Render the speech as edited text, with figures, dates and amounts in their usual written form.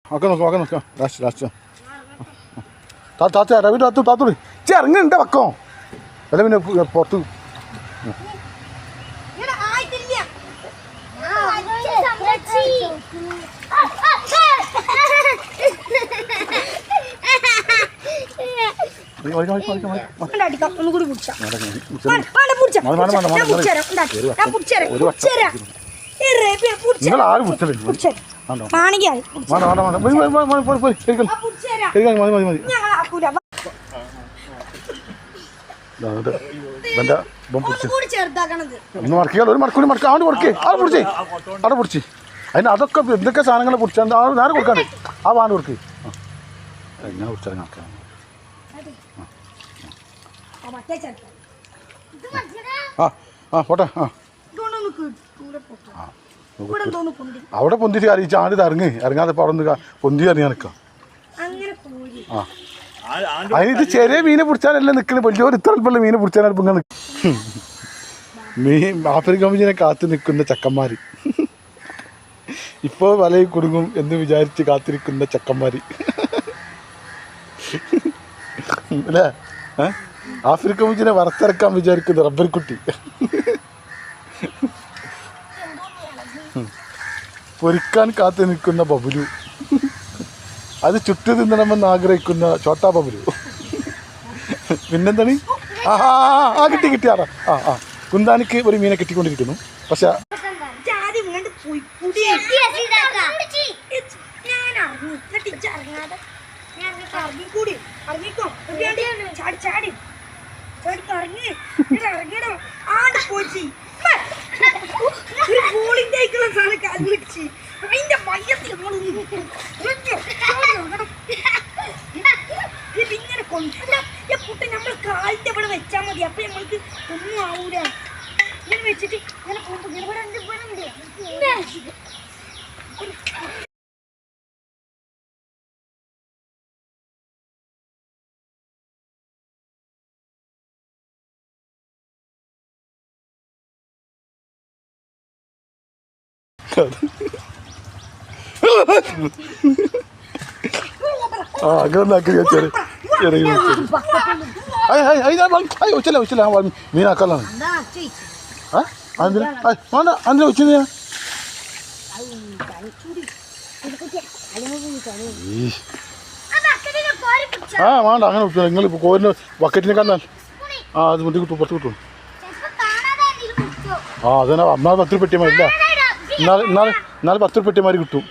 ഒക്കെ നോക്കാം ലാസ്റ്റ് താത്ത രവി താത്തോളി ഇറങ്ങുന്നുണ്ട് പക്കോ അല്ല പിന്നെ പുറത്ത് നിങ്ങൾ ആരും ഒന്ന് മറക്കുക ഒരു മറക്കൂലി മറക്കുക അവിടെ കൊടുക്കേ അവിടെ പിടിച്ചേ അവിടെ പിടിച്ച് അതിന് അതൊക്കെ എന്തൊക്കെ സാധനങ്ങൾ പിടിച്ചാൽ നേരെ കൊടുക്കാണ്ട് ആ വാണ്ട് കൊടുക്ക് എങ്ങനെ പിടിച്ചാൽ നോക്കാം പോട്ടെ അവിടെ പൊന്തിട്ട് അറിയിച്ച ആണ്ട് ഇറങ്ങാതെ അവിടെ നിന്ന് പൊന്തി അറിയാൻ നിൽക്കാം അതിനിത് ചെറിയ മീനെ പിടിച്ചാലല്ലേ നിൽക്കുന്നത് വലിയൊരു ഇത്ര അല്പമുള്ള മീനെ പിടിച്ചാലും ഇങ്ങനെ മീൻ ആഫ്രിക്കൻ മീനെ കാത്തു നിൽക്കുന്ന ചക്കന്മാർ ഇപ്പോൾ വലയിൽ കുടുങ്ങും എന്ന് വിചാരിച്ച് കാത്തിരിക്കുന്ന ചക്കന്മാർ അല്ലേ ആഫ്രിക്കൻ മീനെ വറുത്തിറക്കാൻ വിചാരിക്കുന്ന റബ്ബർ കുട്ടി പൊരിക്കാൻ കാത്തു നിൽക്കുന്ന ബബുലു അത് ചുറ്റു തിന്നണമെന്ന് ആഗ്രഹിക്കുന്ന ചോട്ടാ ബബുലു പിന്നെന്താണ് കിട്ടിയാറാ കുന്താനിക്ക് ഒരു മീനെ കിട്ടിക്കൊണ്ടിരിക്കുന്നു പക്ഷെ കുട്ടി നമ്മൾ കാലത്തെ ഇവിടെ വെച്ചാൽ മതി അപ്പൊ നമ്മൾക്ക് ഒന്നും ആവൂല ഇങ്ങനെ വെച്ചിട്ട് ഇങ്ങനെ മീനാക്കല്ലാണ് അതിനെ വെച്ച വേണ്ട അങ്ങനെ വെച്ചാൽ നിങ്ങൾ കോരിന് ബക്കറ്റിനെ കന്നാൽ അത് മുട്ടി കിട്ടും പുറത്ത് കിട്ടും അതന്നെ എന്നാൽ 10 പെട്ടിമാരില്ല എന്നാൽ 10 പെട്ടിമാര് കിട്ടും